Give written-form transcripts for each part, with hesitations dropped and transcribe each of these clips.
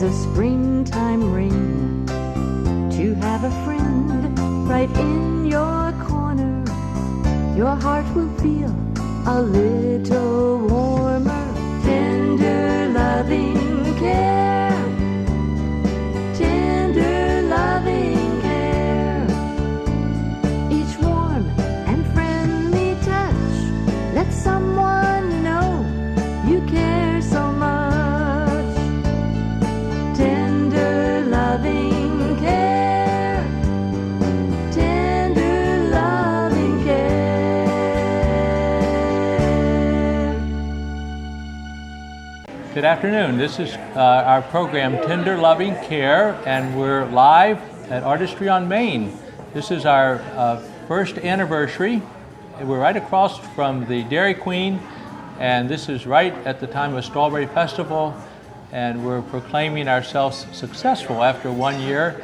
a springtime ring to have a friend right in your corner. Your heart will feel a little warmer. Tender loving care, tender loving care. Each warm and friendly touch lets someone know you care so much. Tender loving care, tender loving care. Good afternoon. This is our program Tender Loving Care, and we're live at Artistry on Main. This is our first anniversary. We're right across from the Dairy Queen, and this is right at the time of Strawberry Festival, and we're proclaiming ourselves successful after 1 year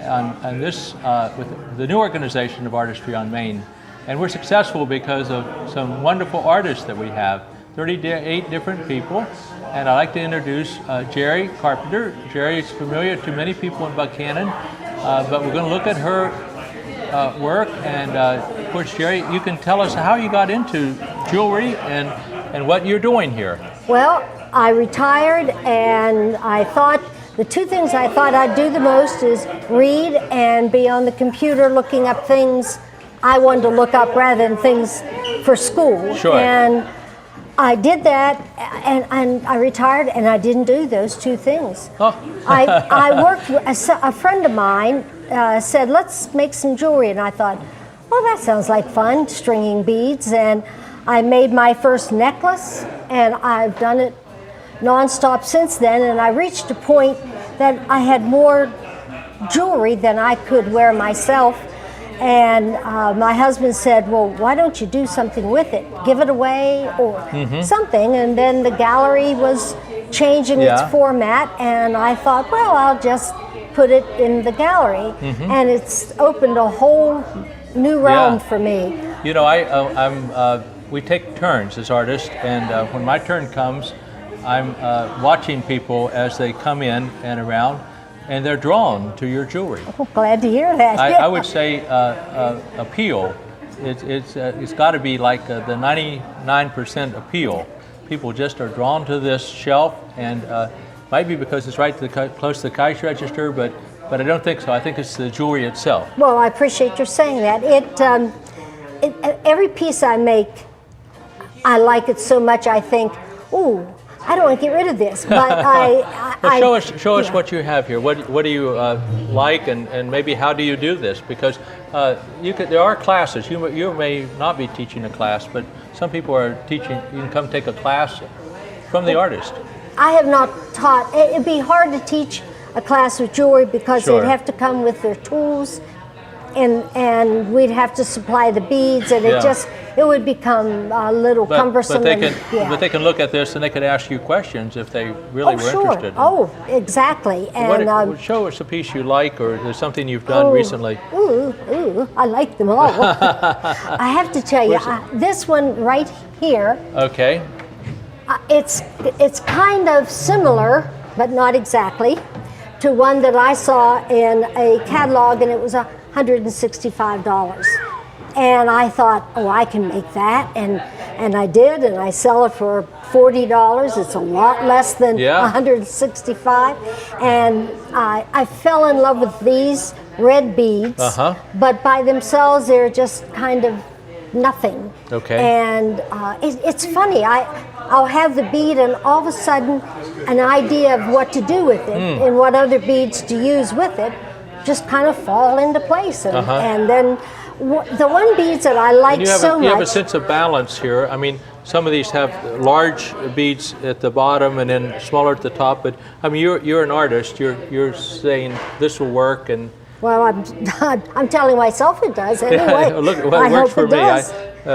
on this with the new organization of Artistry on Main. And we're successful because of some wonderful artists that we have, 38 different people. And I'd like to introduce Jerry Carpenter. Jerry is familiar to many people in Buchanan, but we're going to look at her work. And of course, Jerry, you can tell us how you got into jewelry and what you're doing here. Well, I retired, and I thought the two things I thought I'd do the most is read and be on the computer looking up things I wanted to look up rather than things for school. Sure. And I did that, and I retired, and I didn't do those two things. Oh. I worked, a friend of mine said, let's make some jewelry, and I thought, well, that sounds like fun, stringing beads, and I made my first necklace, and I've done it nonstop since then, and I reached a point that I had more jewelry than I could wear myself. And my husband said, well, why don't you do something with it? Give it away or something. And then the gallery was changing its format, and I thought, well, I'll just put it in the gallery. And it's opened a whole new realm for me. You know, we take turns as artists, and when my turn comes, I'm watching people as they come in and around, and they're drawn to your jewelry. Oh, glad to hear that. I would say appeal. It's got to be like the 99% appeal. People just are drawn to this shelf, and might be because it's right to close to the cash register, but I don't think so. I think it's the jewelry itself. Well, I appreciate your saying that. Every piece I make, I like it so much. I think, ooh, I don't want to get rid of this, but show us what you have here. What do you like, and maybe how do you do this? Because there are classes. You may not be teaching a class, but some people are teaching. You can come take a class from the artist. I have not taught. It'd be hard to teach a class with jewelry because they'd have to come with their tools, and we'd have to supply the beads, and it would become a little cumbersome. But they can look at this and they could ask you questions if they really were interested. Oh, exactly. And show us a piece you like, or there's something you've done recently. Ooh, I like them all. I have to tell you, this one right here. Okay. It's kind of similar, but not exactly, to one that I saw in a catalog, and it was $165. And I thought, oh, I can make that, and I did, and I sell it for $40. It's a lot less than $165. And I fell in love with these red beads, but by themselves they're just kind of nothing. Okay. And it's funny. I'll have the bead, and all of a sudden, an idea of what to do with it and what other beads to use with it just kind of fall into place. And then the one beads that I like so much. You have a sense of balance here. I mean, some of these have large beads at the bottom and then smaller at the top. But I mean, you're an artist. You're saying this will work, and well, I'm telling myself it does anyway. Look, well, it works for me.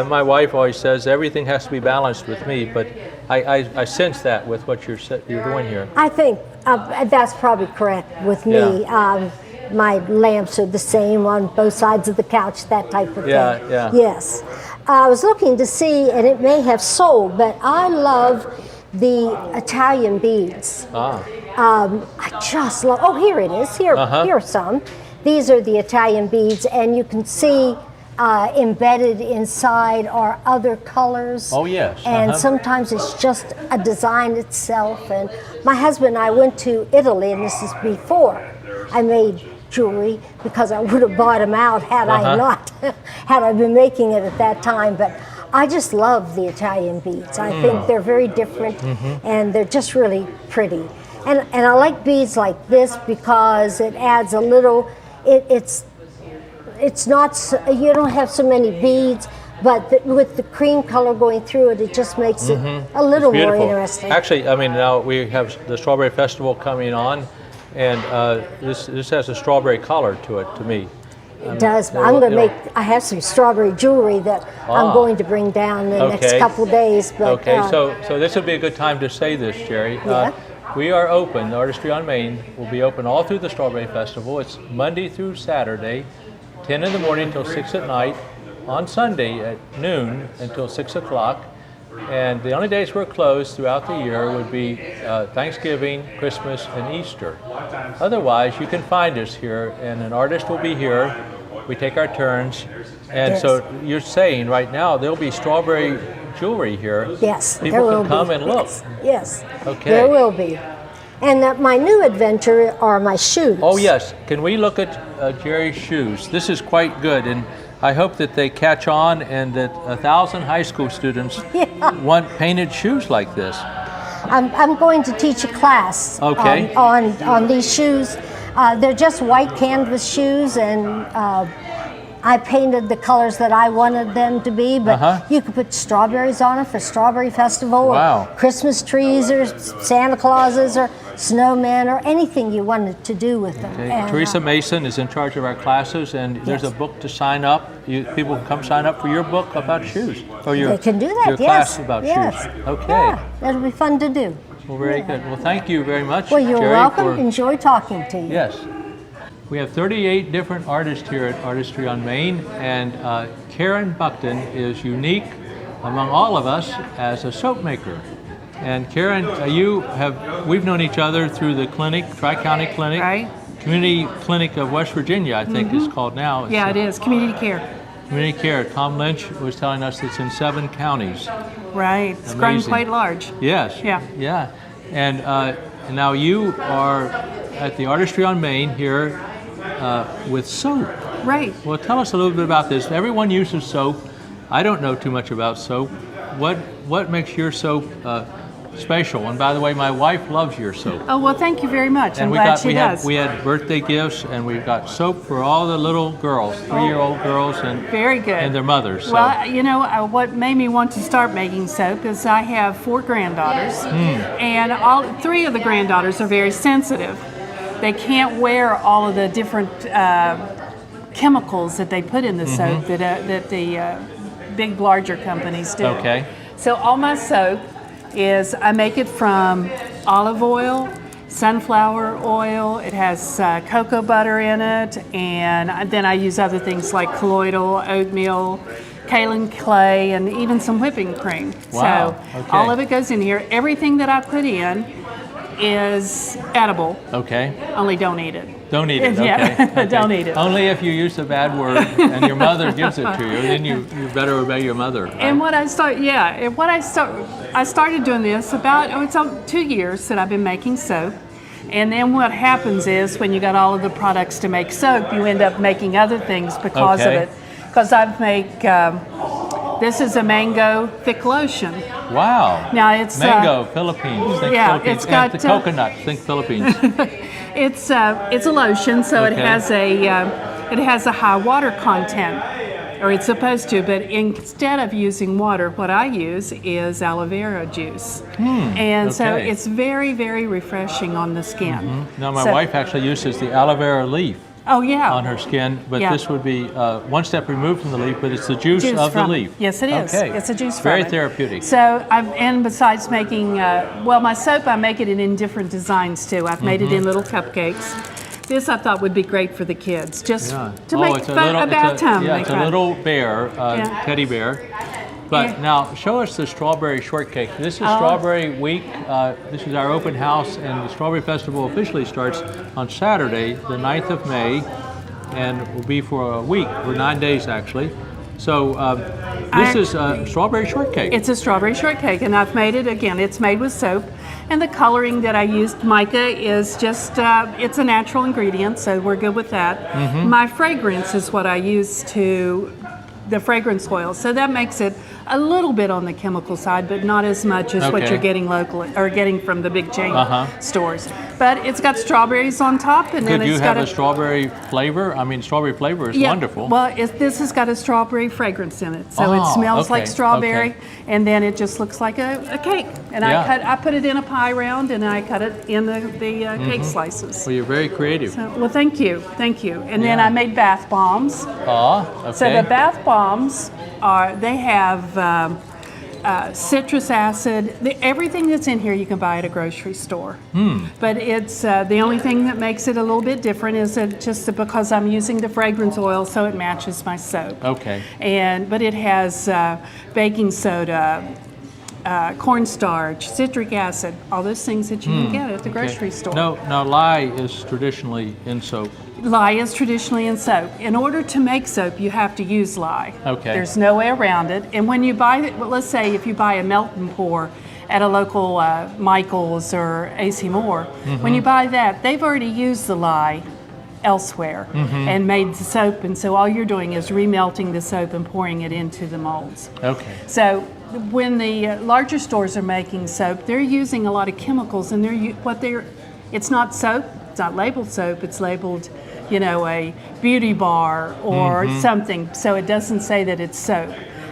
My wife always says everything has to be balanced with me, but I sense that with what you're doing here. I think that's probably correct with me. Yeah. My lamps are the same on both sides of the couch, that type of thing. Yeah. Yes. I was looking to see, and it may have sold, but I love the Italian beads. Ah, I just love, oh, here it is. Here are some. These are the Italian beads, and you can see embedded inside are other colors. oh yes. And sometimes it's just a design itself. And my husband and I went to Italy, and this is before I made jewelry, because I would have bought them out had I not, had I been making it at that time. But I just love the Italian beads. I think they're very different, and they're just really pretty. And I like beads like this because it adds a little, it's not, you don't have so many beads, but with the cream color going through it, it just makes it a little more interesting. Actually, I mean, now we have the Strawberry Festival coming on, and this has a strawberry color to it, to me. It does. But I'm going to make, I have some strawberry jewelry that I'm going to bring down in the next couple days. But, okay, so this would be a good time to say this, Jerry. Yeah. We are open, the Artistry on Main will be open all through the Strawberry Festival. It's Monday through Saturday, 10 in the morning till 6 at night, on Sunday at noon until 6 o'clock. And the only days we're closed throughout the year would be Thanksgiving, Christmas, and Easter. Otherwise, you can find us here, and an artist will be here. We take our turns. And so you're saying right now there'll be strawberry jewelry here. Yes, People there will can come be. and look. Yes. Okay. There will be. And my new adventure are my shoes. Oh yes, can we look at Jerry's shoes? This is quite good, and I hope that they catch on and that 1,000 high school students want painted shoes like this. I'm going to teach a class on these shoes. They're just white canvas shoes, and I painted the colors that I wanted them to be, but you could put strawberries on it for Strawberry Festival, or Christmas trees, or Santa Clauses, or snowmen, or anything you wanted to do with them. Okay. And, Teresa Mason is in charge of our classes, and there's a book to sign up. People can come sign up for your book about shoes, or your, they can do that, your class about shoes. Okay. Yeah, that'll be fun to do. Well, very good. Well, thank you very much, Well, you're Jerry, welcome. Enjoy talking to you. Yes. We have 38 different artists here at Artistry on Main, and Karen Buckton is unique among all of us as a soap maker. And Karen, we've known each other through the clinic, Tri-County Clinic, right? Community Clinic of West Virginia, I think it's called now. Yeah, it is, community care. Community care. Tom Lynch was telling us it's in 7 counties. Right, it's grown quite large. Yes. Yeah. Yeah. And now you are at the Artistry on Main here with soap. Right. Well, tell us a little bit about this. Everyone uses soap. I don't know too much about soap. What makes your soap special? And by the way, my wife loves your soap. Oh, well, thank you very much. And I'm glad she does. We had birthday gifts, and we've got soap for all the little girls, 3-year-old girls, and very good. And their mothers. So. Well, you know, what made me want to start making soap is I have 4 granddaughters, and all 3 of the granddaughters are very sensitive. They can't wear all of the different chemicals that they put in the soap that the big, larger companies do. Okay. So all my soap is I make it from olive oil, sunflower oil, it has cocoa butter in it, and then I use other things like colloidal, oatmeal, kaolin clay, and even some whipping cream. Wow. So Okay. all of it goes in here. Everything that I put in is edible, Okay. only don't eat it. Don't eat it. Okay. Yeah, Okay. don't eat it. Only if you use a bad word and your mother gives it to you, then you better obey your mother. Right? And I started doing this about, it's 2 years that I've been making soap. And then what happens is when you got all of the products to make soap, you end up making other things because of it. Because I make, this is a mango thick lotion. Wow. Now it's mango, Philippines. Think Philippines. It's got and the coconut. Think Philippines. It's a lotion, so it has a high water content, or it's supposed to. But instead of using water, what I use is aloe vera juice, and so it's very, very refreshing on the skin. Now my wife actually uses the aloe vera leaf. Oh yeah. On her skin, but this would be one step removed from the leaf, but it's the juice of the leaf. Yes, it is. Okay. It's a juice from Very it. therapeutic. So and besides making, my soap, I make it in different designs too. I've made it in little cupcakes. This I thought would be great for the kids, just to make it's a a bath time. Yeah, it's a little bear, teddy bear. But now, show us the strawberry shortcake. This is Strawberry Week. This is our open house, and the Strawberry Festival officially starts on Saturday, the 9th of May, and will be for a week, for 9 days actually. So this is strawberry shortcake. It's a strawberry shortcake, and I've made it again. It's made with soap, and the coloring that I used, mica, is just it's a natural ingredient, so we're good with that. My fragrance is what I use the fragrance oil, so that makes it a little bit on the chemical side, but not as much as what you're getting locally or getting from the big chain stores. But it's got strawberries on top, and then Could you it's have got a strawberry flavor? I mean, strawberry flavor is wonderful. Well, this has got a strawberry fragrance in it, so it smells like strawberry, and then it just looks like a cake. And I put it in a pie round, and I cut it in the cake slices. Well, you're very creative. So, well, thank you. And then I made bath bombs. Okay. So the bath bombs they have citrus acid. Everything that's in here you can buy at a grocery store. But it's the only thing that makes it a little bit different is that just because I'm using the fragrance oil, so it matches my soap. Okay. But it has baking soda, cornstarch, citric acid, all those things that you can get at the grocery store. Now lye is traditionally in soap. Lye is traditionally in soap. In order to make soap, you have to use lye. Okay. There's no way around it. And when you buy it, well, let's say if you buy a melt and pour at a local Michael's or AC Moore, when you buy that, they've already used the lye elsewhere and made the soap, and so all you're doing is remelting the soap and pouring it into the molds. Okay. So when the larger stores are making soap, they're using a lot of chemicals, and it's not soap, it's not labeled soap, it's labeled, a beauty bar or something, so it doesn't say that it's soap.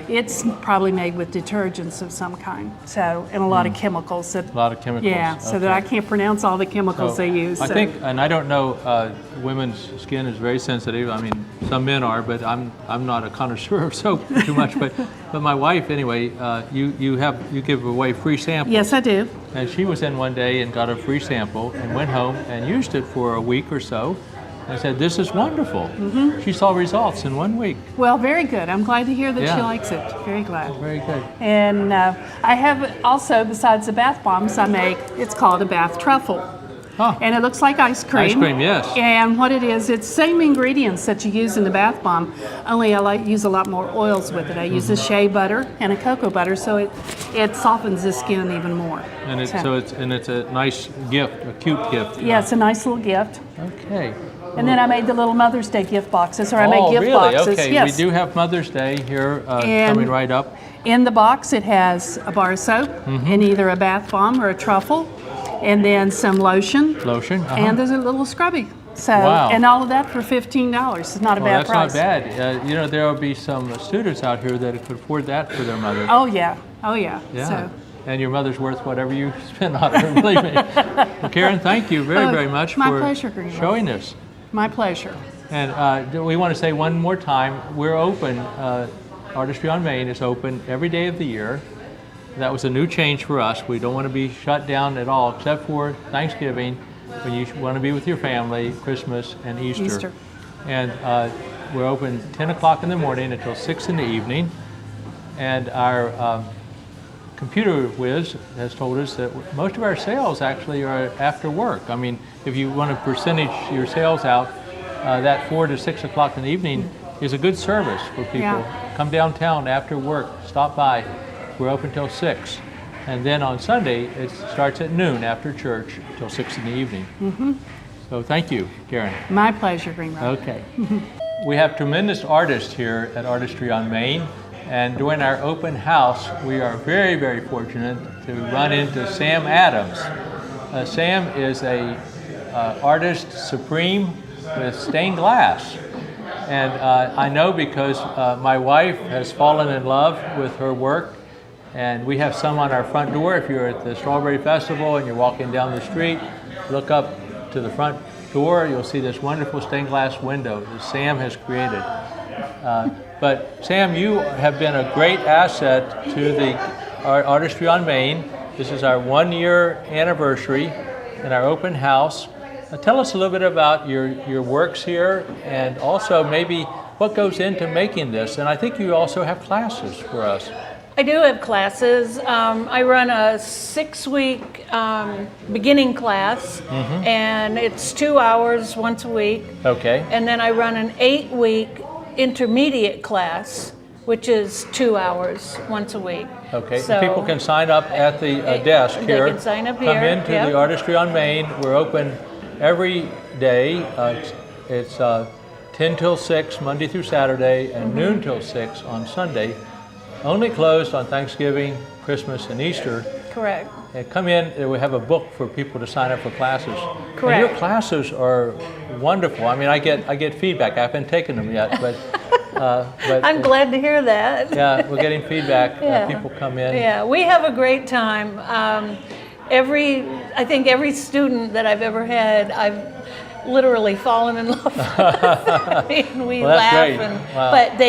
It's probably made with detergents of some kind, and a lot of chemicals. A lot of chemicals. Yeah, so that I can't pronounce all the chemicals they use. I think, and I don't know, women's skin is very sensitive. I mean, some men are, but I'm not a connoisseur of soap too much. But my wife, anyway, you give away free samples. Yes, I do. And she was in one day and got a free sample and went home and used it for a week or so. I said, "This is wonderful." She saw results in 1 week. Well, very good. I'm glad to hear that she likes it. Very glad. Very good. And I have also, besides the bath bombs, it's called a bath truffle. And it looks like ice cream. Ice cream, yes. And what it is, it's same ingredients that you use in the bath bomb, only I use a lot more oils with it. I use a shea butter and a cocoa butter, so it softens the skin even more. And it's a nice gift, a cute gift. Yeah, it's a nice little gift. Okay. And then I made the little Mother's Day gift boxes, or I made gift really? boxes. Okay, yes. we do have Mother's Day here coming right up. In the box, it has a bar of soap and either a bath bomb or a truffle, and then some lotion. And there's a little scrubby. So, and all of that for $15. It's not a bad price. That's not bad. There will be some students out here that could afford that for their mother. Oh yeah. Yeah. So. And your mother's worth whatever you spend on her, believe me. Well, Karen, thank you very much for showing us. My pleasure. And we want to say one more time, we're open. Artistry on Main is open every day of the year. That was a new change for us. We don't want to be shut down at all, except for Thanksgiving, when you want to be with your family, Christmas, and Easter. And we're open 10 o'clock in the morning until 6 in the evening. And our computer whiz has told us that most of our sales actually are after work. I mean, if you want to percentage your sales out, that 4 to 6 o'clock in the evening is a good service for people. Yeah. Come downtown after work, stop by. We're open till 6. And then on Sunday, it starts at noon after church till 6 in the evening. So thank you, Karen. My pleasure, Greenrock. Okay. We have tremendous artists here at Artistry on Main. And during our open house, we are very, very fortunate to run into Sam Adams. Sam is a artist supreme with stained glass. And I know because my wife has fallen in love with her work. And we have some on our front door. If you're at the Strawberry Festival and you're walking down the street, look up to the front door, you'll see this wonderful stained glass window that Sam has created. But Sam, you have been a great asset to the Artistry on Main. This is our 1-year anniversary in our open house. Tell us a little bit about your works here, and also maybe what goes into making this. And I think you also have classes for us. I do have classes. I run a 6-week beginning class, and it's 2 hours once a week. Okay. And then I run an 8-week intermediate class, which is 2 hours once a week. Okay. So People can sign up at the desk they here. can sign up Come here, into yep. the Artistry on Main. We're open every day. It's 10 till 6 Monday through Saturday, and noon till 6 on Sunday. Only closed on Thanksgiving, Christmas, and Easter. Correct. And come in, and we have a book for people to sign up for classes. Correct. And your classes are wonderful. I mean, I get feedback. I haven't taken them yet, but I'm glad to hear that. yeah, we're getting feedback. Yeah. People come in. Yeah, we have a great time. I think every student that I've ever had, I've literally fallen in love with. I mean, we Well, that's laugh, great. and Wow. but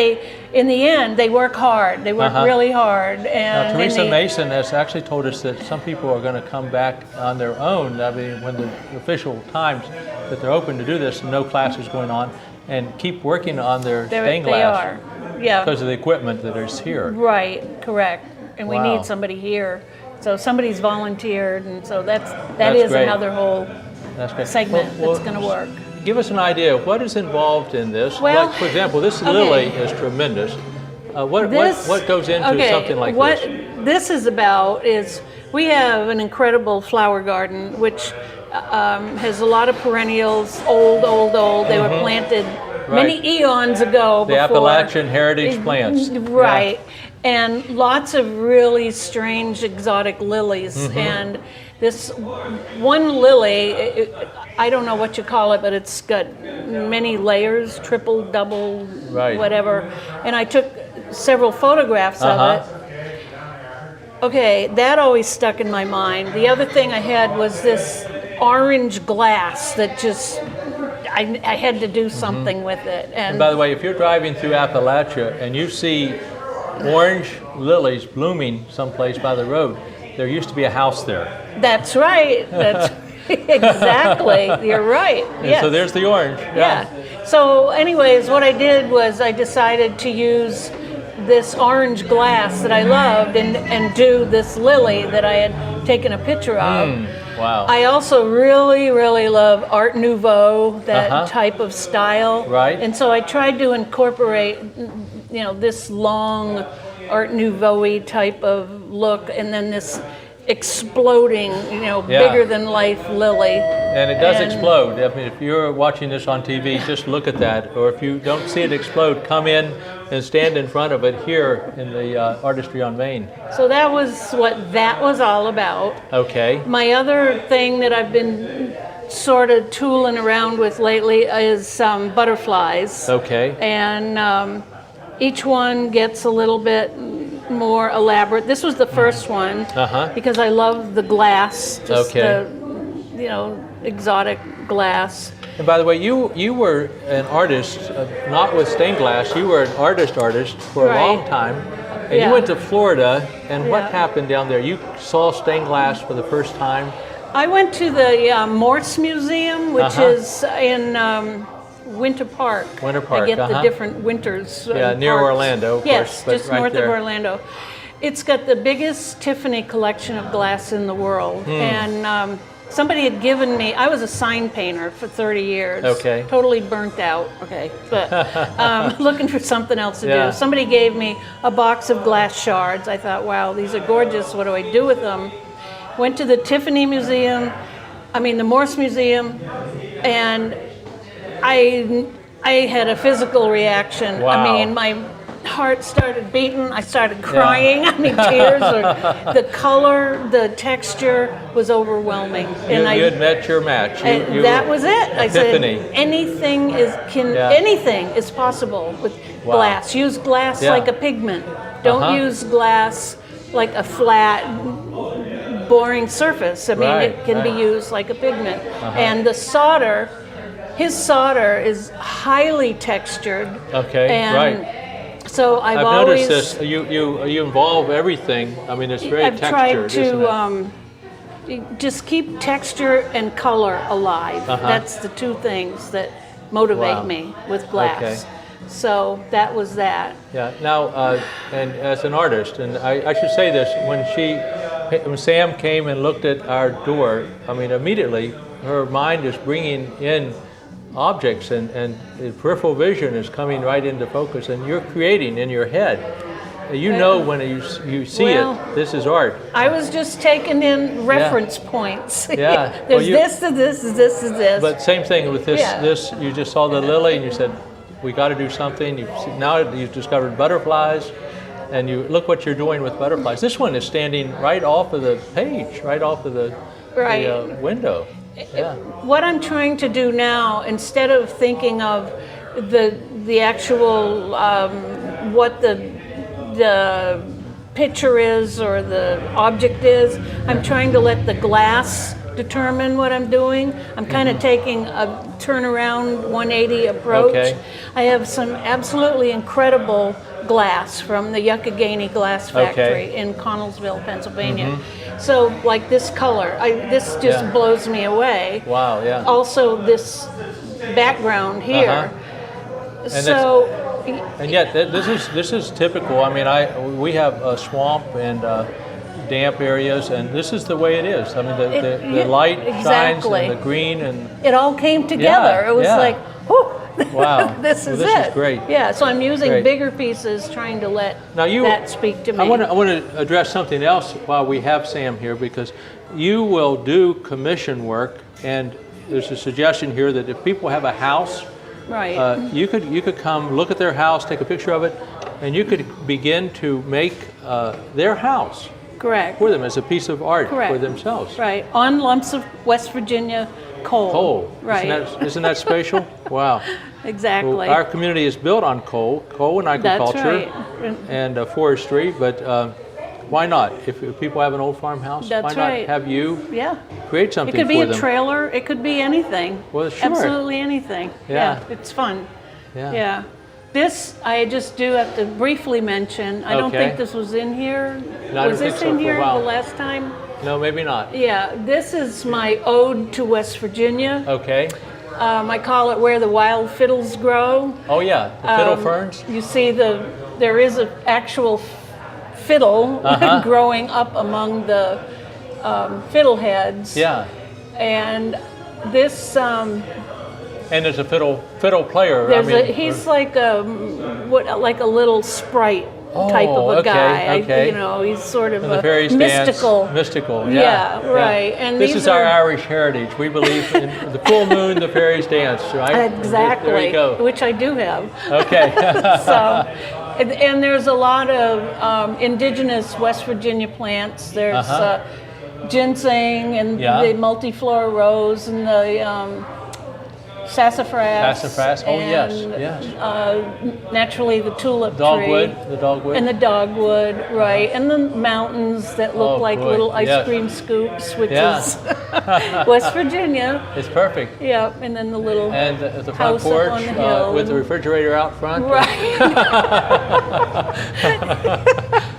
in the end, they work hard. They work really hard. Now, And Teresa Mason has actually told us that some people are going to come back on their own. I mean, when the official times that they're open to do this, no classes going on, and keep working on their stained they glass are. Yeah. because of the equipment that is here. Right. Correct. And we Wow. need somebody here. So somebody's volunteered, and so that That's is great. another whole That's great. segment Well, that's going to work. Give us an idea of what is involved in this. Well, like, for example, this okay. lily is tremendous. What goes into something like what this? this is about is we have an incredible flower garden which has a lot of perennials, old. They were planted many eons ago. The before. Appalachian heritage plants. Right. And lots of really strange exotic lilies. And this one lily, I don't know what you call it, but it's got many layers, triple, double, Right. whatever. And I took several photographs of it. Okay, that always stuck in my mind. The other thing I had was this orange glass that just, I had to do something with it. And by the way, if you're driving through Appalachia and you see orange lilies blooming someplace by the road, there used to be a house there. That's right. That's exactly. You're right. And Yes. so there's the orange. Yeah. So, anyways, what I did was I decided to use this orange glass that I loved and do this lily that I had taken a picture of. Wow. I also really, really love Art Nouveau, that type of style. Right. And so I tried to incorporate, this long Art Nouveau-y type of look, and then this exploding, bigger than life lily. And it does explode. I mean, if you're watching this on TV, just look at that. Or if you don't see it explode, come in and stand in front of it here in the Artistry on Main. So that was what that was all about. Okay. My other thing that I've been sort of tooling around with lately is butterflies. Okay. And each one gets a little bit more elaborate. This was the first one because I love the glass, just the exotic glass. And by the way, you were an artist, not with stained glass. You were an artist for a long time, and you went to Florida. And what happened down there? You saw stained glass for the first time. I went to the Morse Museum, which is in Winter Park. Winter Park, I get the different winters. Yeah, near parks. Orlando, of yes, course, but just right north there. of Orlando. It's got the biggest Tiffany collection of glass in the world, and somebody had given me. I was a sign painter for 30 years. Okay. Totally burnt out. Okay, but looking for something else to do. Somebody gave me a box of glass shards. I thought, wow, these are gorgeous. What do I do with them? Went to the Tiffany Museum. The Morse Museum, and I had a physical reaction. Wow. My heart started beating. I started crying. Tears. The color, the texture was overwhelming. You had met your match. That was it. I Epiphany. said anything is possible with glass. Use glass like a pigment. Don't use glass like a flat, boring surface. It can be used like a pigment. And the solder. His solder is highly textured. Okay, and right. So I've noticed always, this. You involve everything. It's very I've textured, tried to just keep texture and color alive. That's the two things that motivate me with glass. Okay. So that was that. Yeah. Now, and as an artist, and I should say this: when Sam came and looked at our door, I mean, immediately her mind is bringing in objects, and the peripheral vision is coming right into focus, and you're creating in your head. You know when you see Well, it, this is art. I was just taking in reference points. Yeah. There's Well, this to this, this is this. But same thing with this. Yeah. This you just saw the lily, and you said, "We got to do something." Now you've discovered butterflies, and you look what you're doing with butterflies. This one is standing right off of the page, right off of the window. Yeah. What I'm trying to do now, instead of thinking of the actual what the picture is or the object is, I'm trying to let the glass determine what I'm doing. I'm kind of taking a turnaround 180 approach. Okay. I have some absolutely incredible glass from the Yucca Glass Factory in Connellsville, Pennsylvania. So like this color, this just blows me away. Wow, yeah. Also this background here. And yet this is typical. I mean, we have a swamp and damp areas, and this is the way it is. I mean, the light shines and the green, and it all came together. It was like, whew, wow, this is this it. is great. Yeah, so I'm using Great. bigger pieces, trying to let that speak to me. I want to address something else while we have Sam here, because you will do commission work, and there's a suggestion here that if people have a house, right, you could come look at their house, take a picture of it, and you could begin to make their house correct for them as a piece of art Correct. for themselves. Right, on lumps of West Virginia coal. Coal, Right. Isn't that special? Wow. Exactly. Well, our community is built on coal and agriculture right. and forestry, but why not? If people have an old farmhouse, That's why not right. have you Yeah. create something It could be for a them? trailer. It could be anything. Well, sure. Absolutely anything. Yeah. It's fun. Yeah. Yeah. This I just do have to briefly mention. I don't Okay. think this was in here. No, I Was don't this think so in for a here while. the last time? No, maybe not. Yeah. This is my ode to West Virginia. Okay. I call it Where the Wild Fiddles Grow. Oh yeah, the fiddle ferns. You see there is an actual fiddle growing up among the fiddleheads. Yeah. And this And there's a fiddle player. he's like a little sprite type of a okay, guy. okay. He's sort of And the a fairies mystical. dance. Mystical, Yeah, right. And this these is our are- Irish heritage. We believe in the full moon, the fairies dance, right? Exactly. There you go. Which I do have. Okay. So, and there's a lot of indigenous West Virginia plants. There's ginseng and the multiflora rose and the sassafras. Sassafras. Oh yes, and, yes. Naturally, the tulip Dogwood. tree. The dogwood. And the dogwood, right. And the mountains that look like boy, little ice yes. cream scoops, which Yeah. is West Virginia. It's perfect. Yeah, and then the little And the front house up porch on the hill. with the refrigerator out front. Right.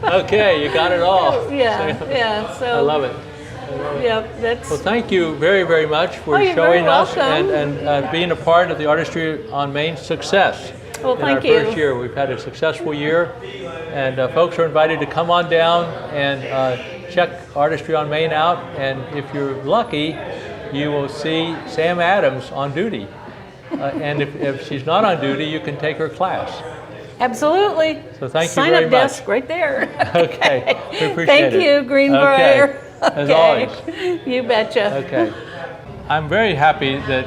Okay, you got it all. Yeah. So I love it. Yeah, that's. Well, thank you very, very much for you're showing very us welcome. and being a part of the Artistry on Main success. Well, in thank our you. first year, we've had a successful year, and folks are invited to come on down and check Artistry on Main out. And if you're lucky, you will see Sam Adams on duty. And if she's not on duty, you can take her class. Absolutely. So thank you Sign very up much. desk right there. Okay, we appreciate Thank it. you, Greenbrier. Okay. As always. You betcha. Okay. I'm very happy that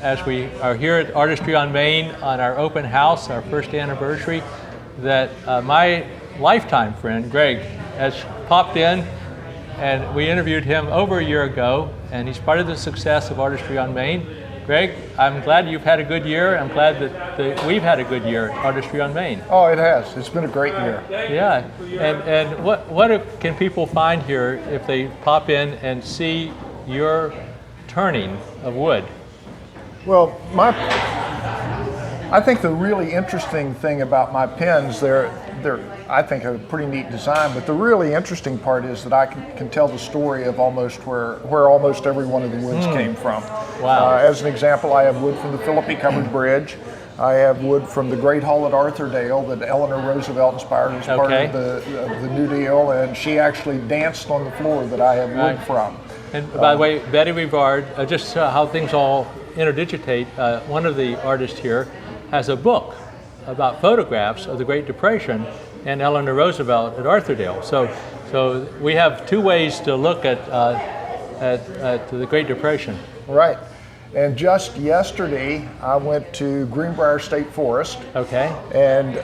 as we are here at Artistry on Main on our open house, our first anniversary, that my lifetime friend, Greg, has popped in, and we interviewed him over a year ago, and he's part of the success of Artistry on Main. Greg, I'm glad you've had a good year. I'm glad that we've had a good year at Artistry on Main. Oh, it has. It's been a great year. Yeah, and what can people find here if they pop in and see your turning of wood? Well, I think the really interesting thing about my pens, they're I think a pretty neat design, but the really interesting part is that I can tell the story of almost where almost every one of the woods came from. Wow. As an example, I have wood from the Philippi Covered Bridge. I have wood from the Great Hall at Arthurdale that Eleanor Roosevelt inspired as part Okay. of the New Deal, and she actually danced on the floor that I have wood Right. from. And by the way, Betty Rivard, just how things all interdigitate, one of the artists here has a book about photographs of the Great Depression and Eleanor Roosevelt at Arthurdale. So we have two ways to look at the Great Depression. Right. And just yesterday, I went to Greenbrier State Forest. Okay. And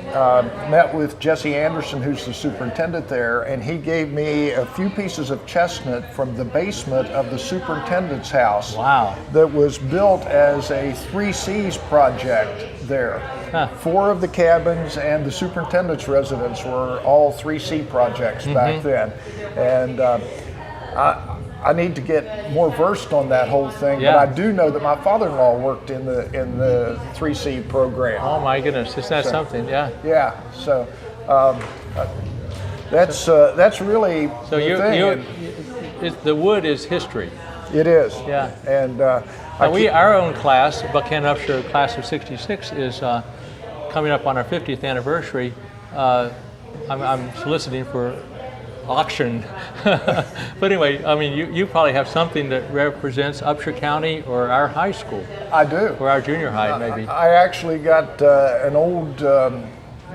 met with Jesse Anderson, who's the superintendent there, and he gave me a few pieces of chestnut from the basement of the superintendent's house. Wow. That was built as a 3Cs project there. Huh. 4 of the cabins and the superintendent's residence were all 3C projects back then. And I need to get more versed on that whole thing, Yeah. but I do know that my father-in-law worked in the 3C program. Oh my goodness, isn't that something? Yeah. Yeah, so that's really So the thing. the wood is history. It is. Yeah. And Now our own class, Buckhannon Upshur class of '66, is coming up on our 50th anniversary. I'm soliciting for auction. But anyway, I mean, you probably have something that represents Upshur County or our high school, I do. or our junior high maybe. I actually got an old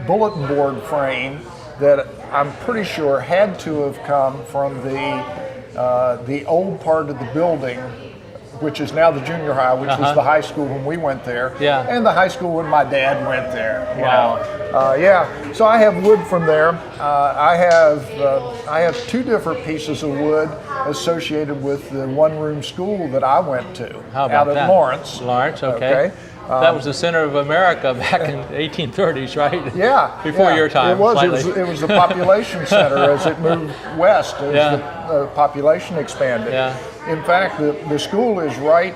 bulletin board frame that I'm pretty sure had to have come from the old part of the building, which is now the junior high, which was the high school when we went there, Yeah. and the high school when my dad went there. you Wow. know. Yeah. So I have wood from there. I have 2 different pieces of wood associated with the one-room school that I went to How about out at that? Lawrence. Lawrence, okay. That was the center of America back in the 1830s, right? Yeah. Before yeah. your time, It was. slightly. It was the population center as it moved west as Yeah. the population expanded. Yeah. In fact, the school is right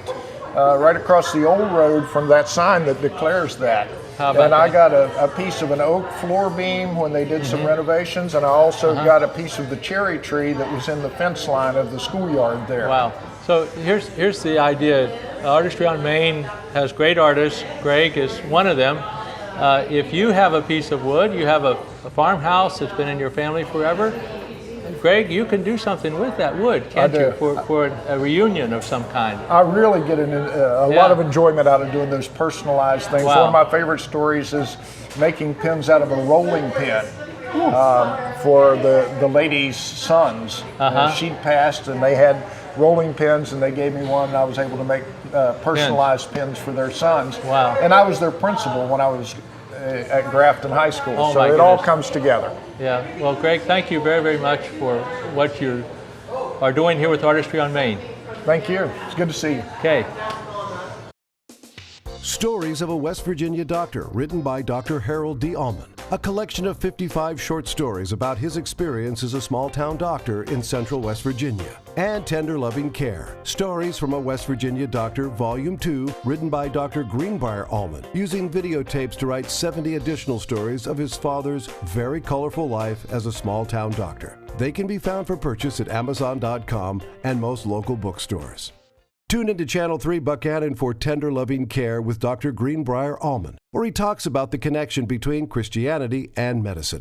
across the old road from that sign that declares that. How about And I that? got a piece of an oak floor beam when they did some renovations, and I also got a piece of the cherry tree that was in the fence line of the schoolyard there. Wow. So here's the idea. Artistry on Main has great artists. Greg is one of them. If you have a piece of wood, you have a farmhouse that's been in your family forever, Greg, you can do something with that wood, can't do. you, for a reunion of some kind? I really get a lot of enjoyment out of doing those personalized things. Wow. One of my favorite stories is making pins out of a rolling pin for the lady's sons. She'd passed and they had rolling pins and they gave me one and I was able to make personalized pins for their sons. Wow. And I was their principal when I was at Grafton High School. Oh, so my it all goodness. comes together. Yeah. Well, Greg, thank you very, very much for what you are doing here with Artistry on Main. Thank you. It's good to see you. Okay. Stories of a West Virginia Doctor, written by Dr. Harold D. Allman. A collection of 55 short stories about his experience as a small-town doctor in central West Virginia. And Tender Loving Care. Stories from a West Virginia Doctor, Volume 2, written by Dr. Greenbrier Allman, using videotapes to write 70 additional stories of his father's very colorful life as a small-town doctor. They can be found for purchase at Amazon.com and most local bookstores. Tune into Channel 3 Buckhannon for Tender Loving Care with Dr. Greenbrier Allman, where he talks about the connection between Christianity and medicine.